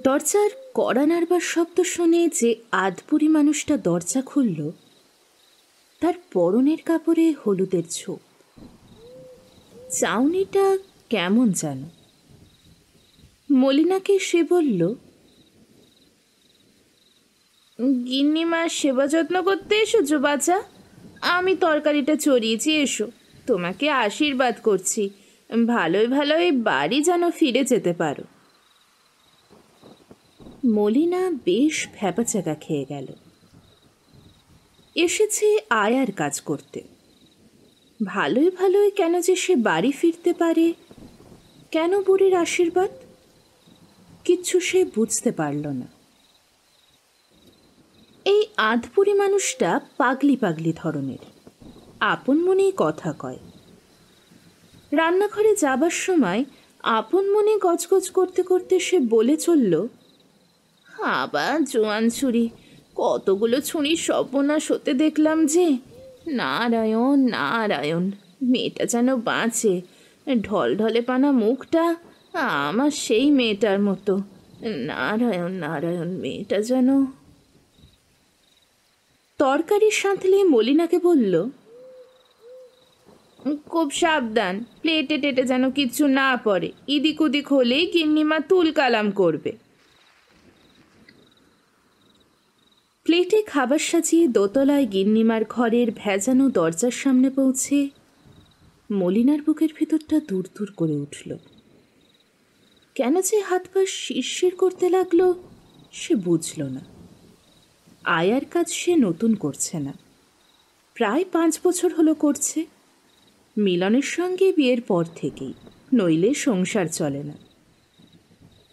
দরজার কড়া নাড়বার শব্দ শুনে যে আধপুরি মানুষটা দরজা খুলল, তার পরনের কাপড়ে হলুদের ছোপ। চাউনিটা কেমন যেন। মলিনাকে সে বলল, গিন্নিমার সেবা যত্ন করতে এসেছো বাচ্চা? আমি তরকারিটা চড়িয়েছি, এসো। তোমাকে আশীর্বাদ করছি, ভালোই ভালোই বাড়ি যেন ফিরে যেতে পারো। মলিনা বেশ ভ্যাপাচাকা খেয়ে গেল। এসেছে আয়ার কাজ করতে, ভালোই ভালোই কেন যে সে বাড়ি ফিরতে পারে, কেন বুড়ির আশীর্বাদ, কিচ্ছু সে বুঝতে পারল না। এই আধপুরি মানুষটা পাগলি পাগলি ধরনের, আপন মনেই কথা কয়। রান্নাঘরে যাবার সময় আপন মনে গজগজ করতে করতে সে বলে চলল, আবার জোয়ান ছুরি, কতগুলো ছুরির সর্বনাশ হতে দেখলাম যে। নারায়ণ নারায়ণ, মেয়েটা যেন বাঁচে। ঢলঢলে পানা মুখটা আমার সেই মেয়েটার মতো। নারায়ণ নারায়ণ, মেয়েটা যেন। তরকারির সাঁতলে মলিনাকে বলল, খুব সাবধান, প্লেটে টেটে যেন কিচ্ছু না পড়ে। ইদিক উদিক হলেই গিন্নিমা তুল কালাম করবে। প্লেটে খাবার সাজিয়ে দোতলায় গিন্নিমার ঘরের ভেজানো দরজার সামনে পৌঁছে মলিনার বুকের ভেতরটা দূর দূর করে উঠল। কেন যে হাত পা শিরশির করতে লাগলো সে বুঝল না। আয়ার কাজ সে নতুন করছে না, প্রায় 5 বছর হলো করছে। মিলনের সঙ্গে বিয়ের পর থেকেই, নইলে সংসার চলে না।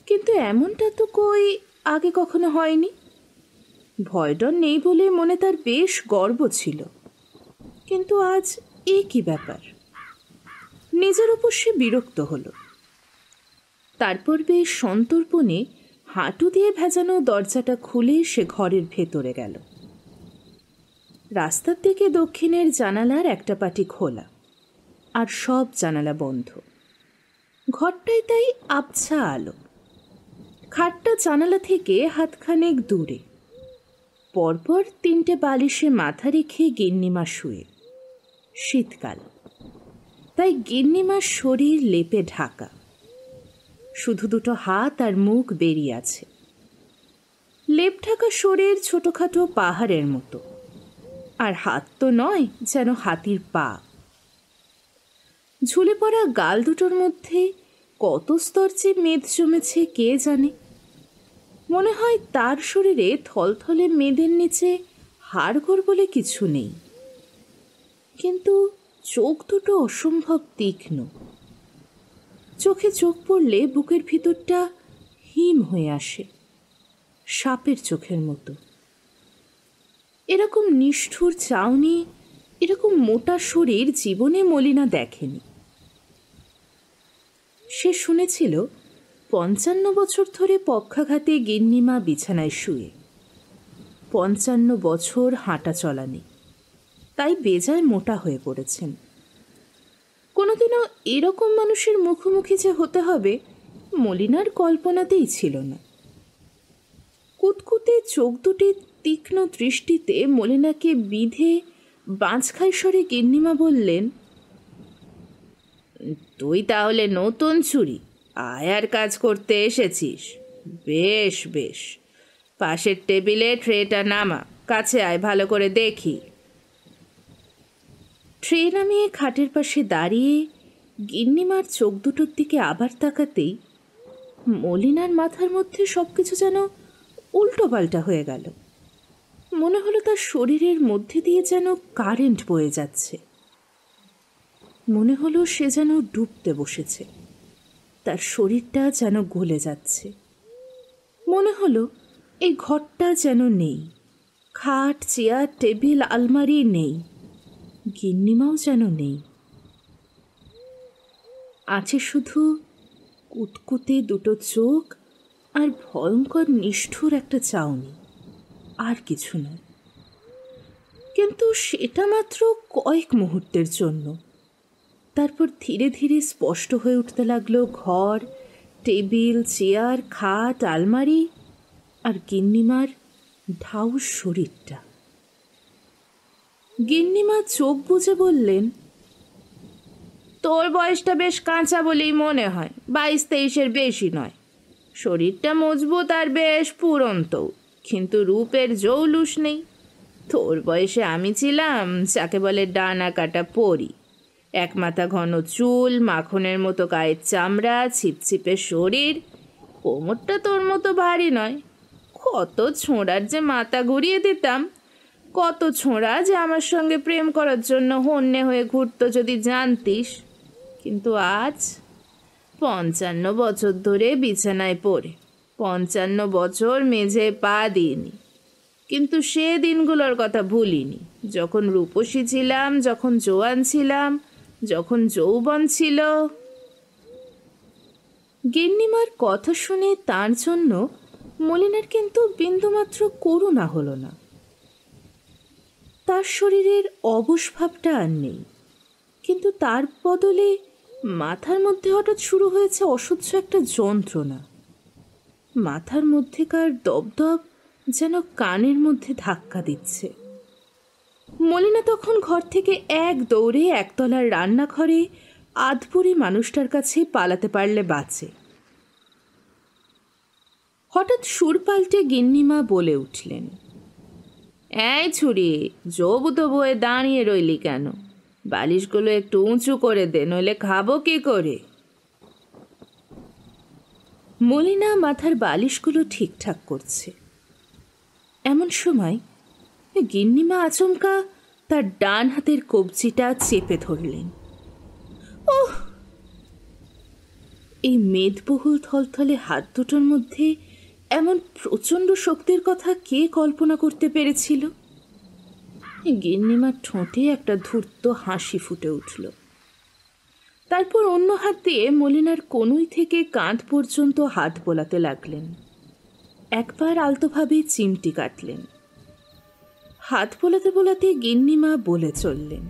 কিন্তু এমনটা তো কই আগে কখনো হয়নি। ভয়ডর নেই বলে মনে তার বেশ গর্ব ছিল, কিন্তু আজ এ কি ব্যাপার? নিজের উপর সে বিরক্ত হলো। তারপর বেশ সন্তর্পণে হাঁটু দিয়ে ভেজানো দরজাটা খুলে সে ঘরের ভেতরে গেল। রাস্তার দিকে দক্ষিণের জানালার একটা পাটি খোলা, আর সব জানালা বন্ধ। ঘরটায় তাই আবছা আলো। খাটটা জানালা থেকে হাতখানেক দূরে। পরপর 3টে বালিশে মাথা রেখে গিন্নিমা শুয়ে। শীতকাল, তাই গিন্নিমার শরীর লেপে ঢাকা, শুধু 2টো হাত আর মুখ বেরিয়ে আছে। লেপ ঢাকা শরীর ছোটখাটো পাহাড়ের মতো, আর হাত তো নয়, যেন হাতির পা। ঝুলে পড়া গাল দুটোর মধ্যে কত স্তর যে মেদ জমেছে কে জানে। মনে হয় তার শরীরে থলথলে মেদের নিচে হাড়গোড় বলে কিছু নেই। কিন্তু চোখ দুটো অসম্ভব তীক্ষ্ণ। চোখে চোখ পড়লে বুকের ভিতরটা হিম হয়ে আসে, সাপের চোখের মতো। এরকম নিষ্ঠুর চাউনি, এরকম মোটা শরীর জীবনে মলিনা দেখেনি। সে শুনেছিল 55 বছর ধরে পক্ষাঘাতে গিন্নিমা বিছানায় শুয়ে। 55 বছর হাঁটা চলা নেই, তাই বেজায় মোটা হয়ে পড়েছেন। কোনোদিনও এরকম মানুষের মুখোমুখি যে হতে হবে মলিনার কল্পনাতেই ছিল না। কুতকুতে চোখ দুটি তীক্ষ্ণ দৃষ্টিতে মলিনাকে বিধে বাঁচখাই স্বরে গিন্নিমা বললেন, তুই তাহলে নতুন ছুরি, আয়ার কাজ করতে এসেছিস? বেশ বেশ, পাশের টেবিলে ট্রেটা নামা, কাছে আয়, ভালো করে দেখি। ট্রে নামিয়ে খাটের পাশে দাঁড়িয়ে গিন্নিমার চোখ দুটোর দিকে আবার তাকাতেই মলিনার মাথার মধ্যে সব কিছু যেন উল্টো পাল্টা হয়ে গেল। মনে হলো তার শরীরের মধ্যে দিয়ে যেন কারেন্ট বয়ে যাচ্ছে। মনে হলো সে যেন ডুবতে বসেছে, তার শরীরটা যেন গলে যাচ্ছে। মনে হলো এই ঘরটা যেন নেই, খাট চেয়ার টেবিল আলমারি নেই, গিন্নিমাও যেন নেই। আছে শুধু কুতকুতে 2টো চোখ আর ভয়ঙ্কর নিষ্ঠুর একটা চাউনি, আর কিছু নয়। কিন্তু সেটা মাত্র কয়েক মুহূর্তের জন্য। তারপর ধীরে ধীরে স্পষ্ট হয়ে উঠতে লাগলো ঘর, টেবিল, চেয়ার, খাট, আলমারি আর গিন্নিমার ঢাউস শরীরটা। গিন্নিমা চোখ বুজে বললেন, তোর বয়সটা বেশ কাঁচা বলেই মনে হয়, 22-23-এর বেশি নয়। শরীরটা মজবুত আর বেশ পুরন্তও, কিন্তু রূপের জৌলুস নেই। তোর বয়সে আমি ছিলাম যাকে বলে ডানা কাটা পরি। এক মাথা ঘন চুল, মাখনের মতো গায়ের চামড়া, ছিপছিপে শরীর। কোমরটা তোর মতো ভারী নয়। কত ছোঁড়ার যে মাথা ঘুরিয়ে দিতাম, কত ছোঁড়া যে আমার সঙ্গে প্রেম করার জন্য হন্যে হয়ে ঘুরতো যদি জানতিস। কিন্তু আজ 55 বছর ধরে বিছানায় পড়ে, 55 বছর মেঝে পা দিইনি, কিন্তু সে দিনগুলোর কথা ভুলিনি, যখন রূপসী ছিলাম, যখন জোয়ান ছিলাম, যখন যৌবন ছিল। গিন্নিমার কথা শুনে তার জন্য মলিনার কিন্তু বিন্দুমাত্র করুণা হলো না। তার শরীরের অবশ ভাবটা আর নেই, কিন্তু তার বদলে মাথার মধ্যে হঠাৎ শুরু হয়েছে অসহ্য একটা যন্ত্রণা। মাথার মধ্যেকার দপদপ যেন কানের মধ্যে ধাক্কা দিচ্ছে। মলিনা তখন ঘর থেকে এক দৌড়ে একতলার রান্নাঘরে আধপুরি মানুষটার কাছে পালাতে পারলে বাঁচে। হঠাৎ সুর পাল্টে গিন্নিমা বলে উঠলেন, এই ছুরি, জবুতো বয়ে দাঁড়িয়ে রইলি কেন? বালিশগুলো একটু উঁচু করে দে, নইলে খাবো কি করে? মলিনা মাথার বালিশগুলো ঠিকঠাক করছে। এমন সময় গিন্নিমা আচমকা তার ডান হাতের কবজিটা চেপে ধরলেন। ওহ! এই মেদবহুল থলথলে হাত দুটোর মধ্যে এমন প্রচণ্ড শক্তির কথা কে কল্পনা করতে পেরেছিল? গিন্নিমার ঠোঁটে একটা ধূর্ত হাসি ফুটে উঠল। তারপর অন্য হাত দিয়ে মলিনার কনুই থেকে কাঁধ পর্যন্ত হাত বোলাতে লাগলেন। একবার আলতোভাবে চিমটি কাটলেন। হাত বোলাতে বোলাতে গিন্নিমা বলে চললেন,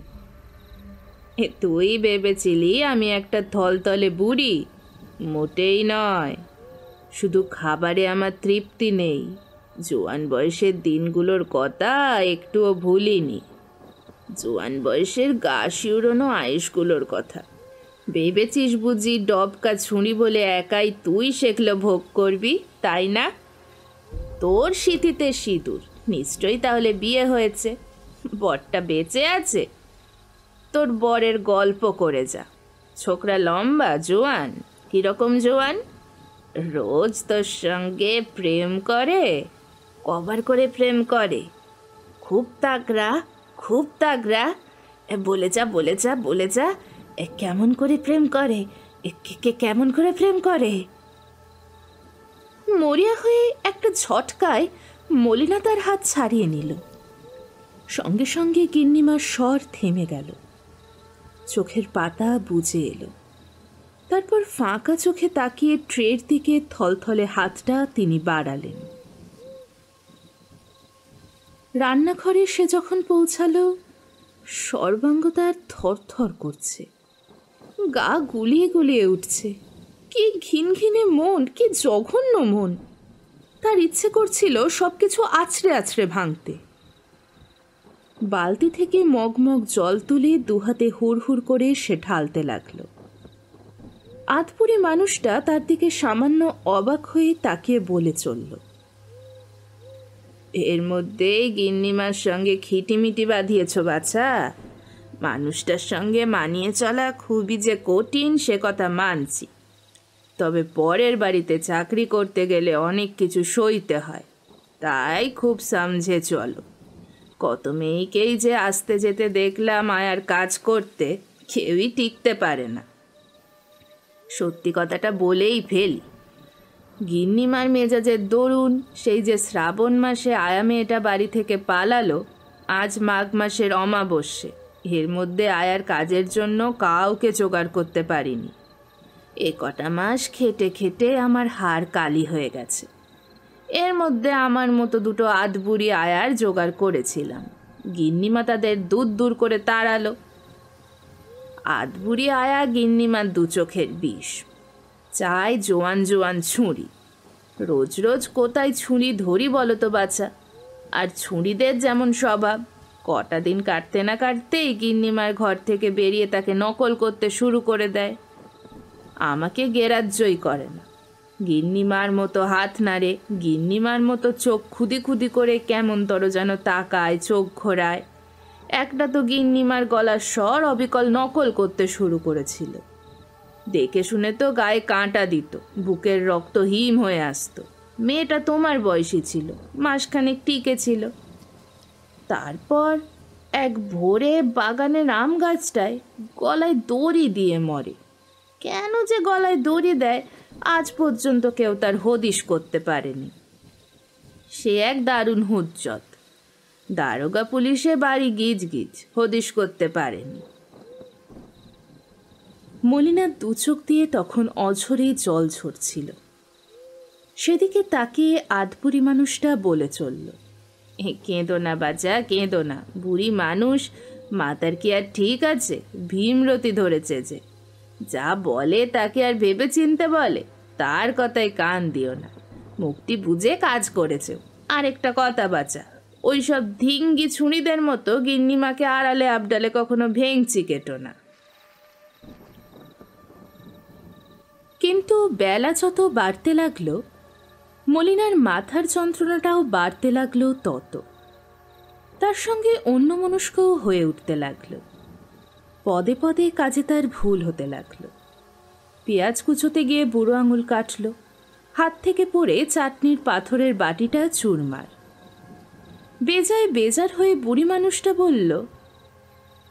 তুই ভেবেছিলি আমি একটা থলথলে বুড়ি? মোটেই নয়। শুধু খাবারে আমার তৃপ্তি নেই, জোয়ান বয়সের দিনগুলোর কথা একটুও ভুলিনি। জোয়ান বয়সের গা শিউরনো আয়েসগুলোর কথা। ভেবেছিস বুঝি ডবকা ছুঁড়ি বলে একাই তুই সেগুলো ভোগ করবি, তাই না? তোর সিঁথিতে সিঁদুর, নিশ্চয়ই তাহলে বিয়ে হয়েছে, বরটা বেঁচে আছে। তোর বরের গল্প করে যা। ছোকরা লম্বা, জোয়ান। কিরকম জোয়ান? রোজ তোর সঙ্গে প্রেম করে। কবার করে প্রেম করে? খুব তাগড়া, খুব তাগড়া। বলে যা, বলে যা, বলে যা, কেমন করে প্রেম করে? কেমন করে প্রেম করে? মরিয়া হয়ে একটা ঝটকায় মলিনা তার হাত ছাড়িয়ে নিল। সঙ্গে সঙ্গে গিন্নিমার স্বর থেমে গেল, চোখের পাতা বুজে এলো। তারপর ফাঁকা চোখে তাকিয়ে ট্রের দিকে থলথলে হাতটা তিনি বাড়ালেন। রান্নাঘরে সে যখন পৌঁছালো, সর্বাঙ্গ তার থরথর করছে, গা গুলিয়ে গুলিয়ে উঠছে। কি ঘিনঘিনে মন, কি জঘন্য মন! তার ইচ্ছে করছিল সবকিছু আছড়ে আছড়ে ভাঙতে। বালতি থেকে মগমগ জল তুলে দুহাতে হুড়হুড় করে সে ঢালতে লাগলো। আধপুরি মানুষটা তার দিকে সামান্য অবাক হয়ে তাকিয়ে বলে চলল, এর মধ্যেই গিন্নিমার সঙ্গে খিটিমিটি বাঁধিয়েছ বাছা। মানুষটার সঙ্গে মানিয়ে চলা খুবই যে কঠিন সে কথা মানছি, তবে পরের বাড়িতে চাকরি করতে গেলে অনেক কিছু সইতে হয়, তাই খুব সামঝে চলো। কত মেয়েকেই যে আসতে যেতে দেখলাম আয়ার কাজ করতে, কেউই টিকতে পারে না। সত্যি কথাটা বলেই ফেলি, গিন্নিমার মেজাজের দরুন সেই যে শ্রাবণ মাসে আয়া মেয়েটা বাড়ি থেকে পালালো, আজ মাঘ মাসের অমাবস্যে, এর মধ্যে আয়ার কাজের জন্য কাউকে জোগাড় করতে পারিনি। এ কটা মাস খেটে খেটে আমার হাড় কালি হয়ে গেছে। এর মধ্যে আমার মতো দুটো আধবুড়ি আয়ার জোগাড় করেছিলাম, গিন্নিমা তাদের দূর করে তাড়ালো। আধবুড়ি আয়া গিন্নিমার দু চোখের বিষ। চাই জোয়ান জোয়ান ছুরি। রোজ রোজ কোথায় ছুরি ধরি বলো তো বাছা? আর ছুরিদের যেমন স্বভাব, কটা দিন কাটতে না কাটতেই গিন্নিমার ঘর থেকে বেরিয়ে তাকে নকল করতে শুরু করে দেয়। আমাকে গ্রাহ্যই করে না। গিন্নিমার মতো হাত নাড়ে, গিন্নিমার মতো চোখ খুদি খুদি করে কেমনতর যেন তাকায়, চোখ ঘোরায়। একটা তো গিন্নিমার গলার স্বর অবিকল নকল করতে শুরু করেছিল। দেখে শুনে তো গায়ে কাঁটা দিত, বুকের রক্ত হিম হয়ে আসতো। মেয়েটা তোমার বয়সী ছিল, মাসখানেক টিকেছিল। তারপর এক ভোরে বাগানের আম গাছটায় গলায় দড়ি দিয়ে মরে। কেন যে গলায় দড়ি দেয় আজ পর্যন্ত কেউ তার হদিশ করতে পারেনি। সে এক দারুণ হুজ্জত। দারোগা পুলিশে বাড়ি গিজ গিজ, হদিশ করতে পারেনি। মলিনার দু চোখ দিয়ে তখন অঝরে জল ঝরছিল। সেদিকে তাকিয়ে আধবুড়ি মানুষটা বলে চলল, কেঁদো না বাচ্চা, কেঁদো না। বুড়ি মানুষ, মাতার কি আর ঠিক আছে? ভীমরতি ধরেছে যে, যা বলে তাকে আর ভেবে চিনতে বলে। তার কথায় কান দিও না। মুক্তি বুঝে কাজ করেছে। আরেকটা কথা বাচ্চা, ওইসব ধিঙ্গি ছুঁড়িদের মতো গিন্নিমাকে আড়ালে আবডালে কখনো ভেঙচি কেটো না। কিন্তু বেলা যত বাড়তে লাগলো, মলিনার মাথার যন্ত্রণাটাও বাড়তে লাগলো তত। তার সঙ্গে অন্যমনস্কও হয়ে উঠতে লাগলো। পদে পদে কাজে তার ভুল হতে লাগলো। পেঁয়াজ কুচোতে গিয়ে বুড়ো আঙুল কাটল, হাত থেকে পড়ে চাটনির পাথরের বাটিটা চুরমার। বেজায় বেজার হয়ে বুড়ি মানুষটা বলল,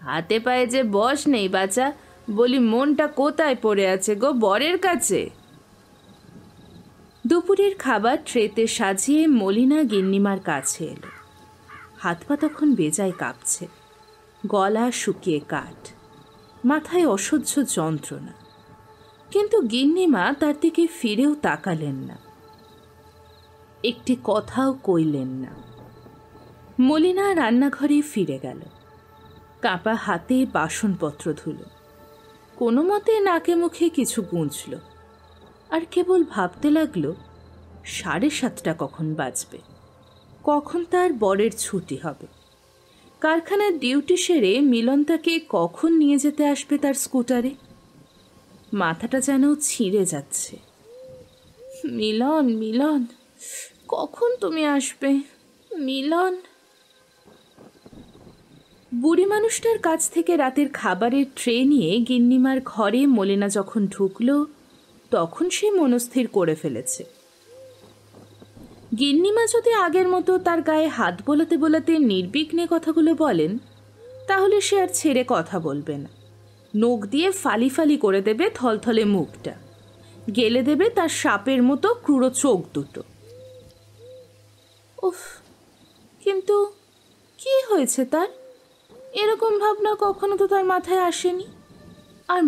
হাতে পায়ে যে বস নেই বাছা, বলি মনটা কোথায় পড়ে আছে গো? বরের কাছে। দুপুরের খাবার ট্রেতে সাজিয়ে মলিনা গিন্নিমার কাছে এলো। হাত পা তখন বেজায় কাঁপছে, গলা শুকিয়ে কাঠ, মাথায় অসহ্য যন্ত্রণা। কিন্তু গিন্নিমা তার দিকে ফিরেও তাকালেন না, একটি কথাও কইলেন না। মলিনা রান্নাঘরে ফিরে গেল, কাঁপা হাতে বাসনপত্র ধুল, কোনো মতে নাকে মুখে কিছু গুঁজল, আর কেবল ভাবতে লাগলো 7:30 কখন বাজবে, কখন তার বরের ছুটি হবে, কারখানার ডিউটি সেরে মিলন তাকে কখন নিয়ে যেতে আসবে তার স্কুটারে। মাথাটা যেন ছিঁড়ে যাচ্ছে। মিলন, মিলন, কখন তুমি আসবে মিলন? বুড়ি মানুষটার কাছ থেকে রাতের খাবারের ট্রে নিয়ে গিন্নিমার ঘরে মলিনা যখন ঢুকল, তখন সে মনস্থির করে ফেলেছে, গিন্নিমা যদি আগের মতো তার গায়ে হাত বোলাতে বোলাতে নির্বিঘ্নে কথাগুলো বলেন, তাহলে সে আর ছেড়ে কথা বলবে না। নখ দিয়ে ফালি ফালি করে দেবে থলথলে মুখটা, গেলে দেবে তার সাপের মতো ক্রূর চোখ দুটো। উফ, কিন্তু কি হয়েছে তার? এরকম ভাবনা কখনো তো তার মাথায় আসেনি। আর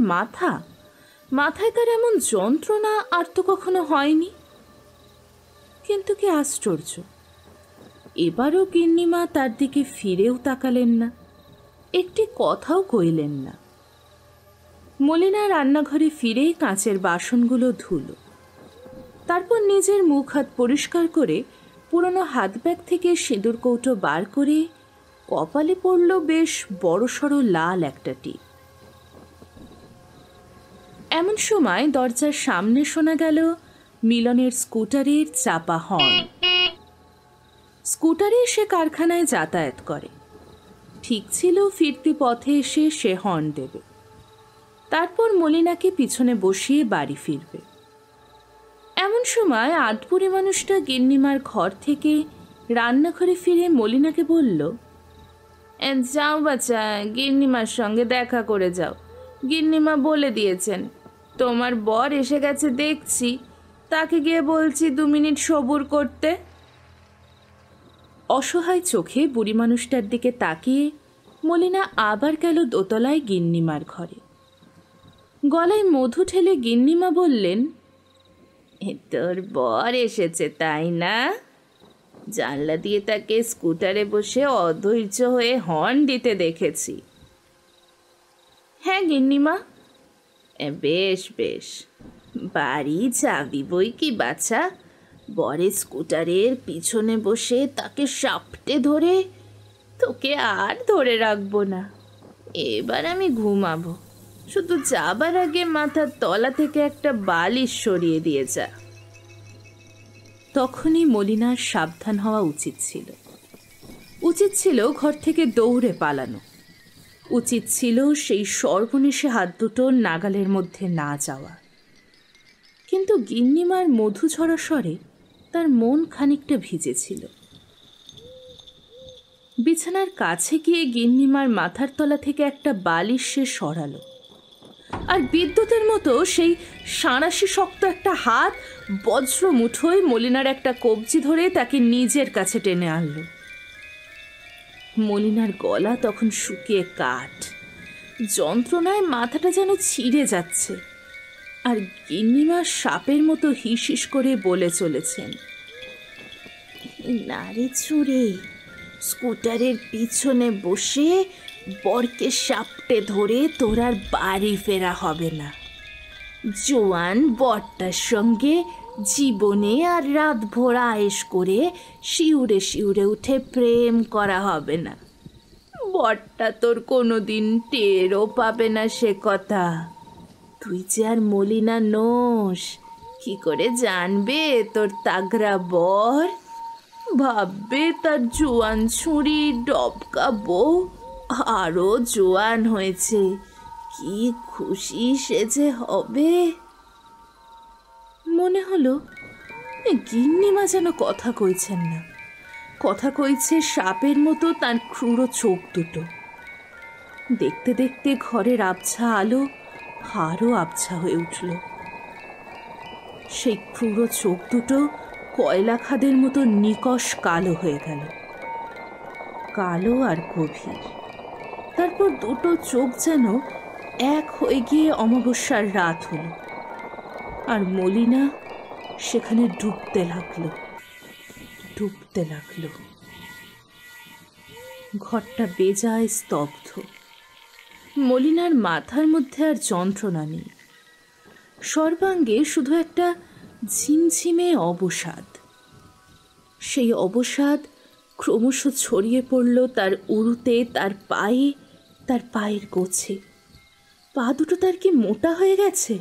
মাথায় তার এমন যন্ত্রণা আর তো কখনো হয়নি। কিন্তু কি আশ্চর্য, এবারও গিন্নিমা তার দিকে ফিরেও তাকালেন না, একটি কথাও কইলেন না। মলিনা রান্নাঘরে ফিরে কাঁচের বাসনগুলো ধুলো, তারপর নিজের মুখ হাত পরিষ্কার করে পুরনো হাত ব্যাগ থেকে সিঁদুর কৌটো বার করে কপালে পড়ল বেশ বড়সড় লাল একটা টিপ। এমন সময় দরজার সামনে শোনা গেল মিলনের স্কুটারের চাপা হর্ন। স্কুটারে সে কারখানায় যাতায়াত করে, ঠিক ছিল ফিরতি পথে এসে সে হর্ন দেবে, তারপর মলিনাকে পিছনে বসিয়ে বাড়ি ফিরবে। এমন সময় আধবুড়ি মানুষটা গিন্নিমার ঘর থেকে রান্নাঘরে ফিরে মলিনাকে বলল, যাও বাচ্চা, গিন্নিমার সঙ্গে দেখা করে যাও। গিন্নিমা বলে দিয়েছেন তোমার বর এসে গেছে দেখছি, তাকে গিয়ে বলছি 2 মিনিট সবুর করতে। অসহায় চোখে বুড়ি মানুষটার দিকে তাকিয়ে মলিনা আবার গেল দোতলায় গিন্নিমার ঘরে। গলায় মধু ঠেলে গিন্নিমা বললেন, তোর বর এসেছে তাই না? জানলা দিয়ে তাকে স্কুটারে বসে অধৈর্য হয়ে হর্ন দিতে দেখেছি। হ্যাঁ গিন্নিমা। বেশ বেশ, বাড়ি যাবি বই কি বাছা? বরের স্কুটারের পিছনে বসে তাকে সাপটে ধরে তোকে আর ধরে রাখবো না। এবার আমি ঘুমাবো, শুধু যাবার আগে মাথার তলা থেকে একটা বালিশ সরিয়ে দিয়ে যা। তখনই মলিনার সাবধান হওয়া উচিত ছিল ঘর থেকে দৌড়ে পালানো। উচিত ছিল সেই সর্বনেশে হাত দুটো নাগালের মধ্যে না যাওয়া। কিন্তু গিন্নিমার মধু ঝরা স্বরে তার মন খানিকটা ভিজেছিল। বিছানার কাছে গিয়ে গিন্নিমার মাথার তলা থেকে একটা বালিশ সে সরালো, আর বিদ্যুতের মতো সেই সাঁড়াশি শক্ত একটা হাত বজ্র মুঠোয় মলিনার একটা কবজি ধরে তাকে নিজের কাছে টেনে আনলো। মলিনার গলা তখন শুকিয়ে কাঠ, যন্ত্রণায় মাথাটা যেন ছিঁড়ে যাচ্ছে, আর গিন্নিমা সাপের মতো হিস হিস করে বলে চলেছেন, নারে ছুঁড়ে স্কুটারের পিছনে বসে বরকে সাপটে ধরে তোর আর বাড়ি ফেরা হবে না। জোয়ান বরটার সঙ্গে জীবনে আর রাত ভোর আয়েশ করে শিউরে শিউরে উঠে প্রেম করা হবে না। বরটা তোর কোনোদিন টেরও পাবে না সে কথা। তুই যে আর মলিনা নোস, কি করে জানবে তোর তাগড়া বর? ভাববে তার জোয়ান ছুরি ডবকা বউ আরো জোয়ান হয়েছে, কি খুশি সে যে হবে। মনে হলো গিন্নিমা যেন কথা কইছেন না, কথা কইছে সাপের মতো তার ক্রূর চোখ দুটো। দেখতে দেখতে ঘরের আবছা আলো আরও আবছা হয়ে উঠল। সেই ক্রূর চোখ দুটো কয়লা খাদের মতো নিকষ কালো হয়ে গেল, কালো আর গভীর। তারপর দুটো চোখ যেন এক হয়ে গিয়ে অমাবস্যার রাত হলো, আর মলিনা সেখানে ডুবতে লাগলো। ঘরটা বেজায় স্তব্ধ। মলিনার মাথার মধ্যে আর যন্ত্রণা নেই, সর্বাঙ্গে শুধু একটা ঝিমঝিমে অবসাদ। সেই অবসাদ ক্রমশ ছড়িয়ে পড়ল তার উরুতে, তার পায়ে, তার পায়ের গোছে। পা দুটো তার কি মোটা হয়ে গেছে,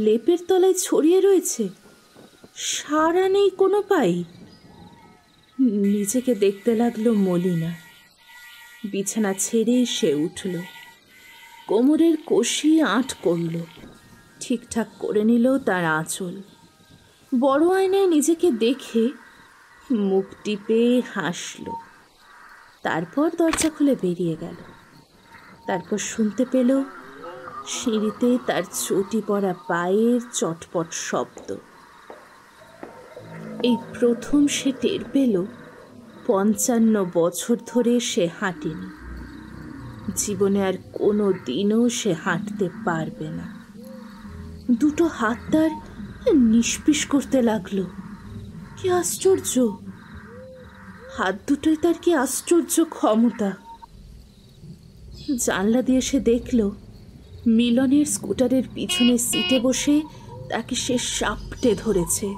লেপের তলায় ছড়িয়ে রয়েছে, সারা নেই কোনো পাই। নিজেকে দেখতে লাগলো মলিনা। বিছানা ছেড়ে সে উঠল, কোমরের কষি আঁট করল, ঠিকঠাক করে নিল তার আঁচল। বড় আয়নায় নিজেকে দেখে মুখ টিপে হাসল। তারপর দরজা খুলে বেরিয়ে গেল। তারপর শুনতে পেল সিঁড়িতে তার চটি পড়া পায়ের চটপট শব্দ। এই প্রথম সে টের পেল 55 বছর ধরে সে হাঁটেনি। জীবনে আর কোনো দিনও সে হাঁটতে পারবে না। দুটো হাত তার নিষ্পিস করতে লাগলো। কি আশ্চর্য! হাত দুটোই তার কি আশ্চর্য ক্ষমতা! জানলা দিয়ে সে দেখল মিলনের স্কুটারের পিছনে সিটে বসে তাকে সে সাপটে ধরেছে।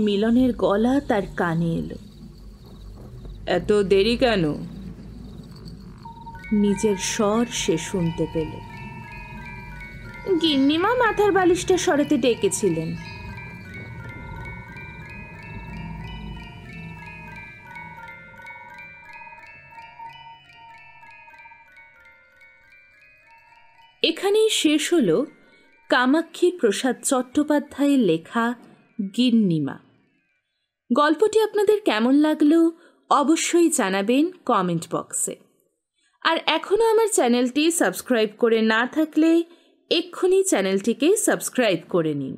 মিলনের গলা তার কানে এলো। এত দেরি কেন? নিজের স্বর সে শুনতে পেল। গিন্নিমা মাথার বালিশটা সরাতে ডেকেছিলেন। এখানেই শেষ হলো কামাক্ষী প্রসাদ চট্টোপাধ্যায়ের লেখা গিন্নিমা। গল্পটি আপনাদের কেমন লাগলো অবশ্যই জানাবেন কমেন্ট বক্সে। আর এখনও আমার চ্যানেলটি সাবস্ক্রাইব করে না থাকলে এক্ষুনি চ্যানেলটিকে সাবস্ক্রাইব করে নিন।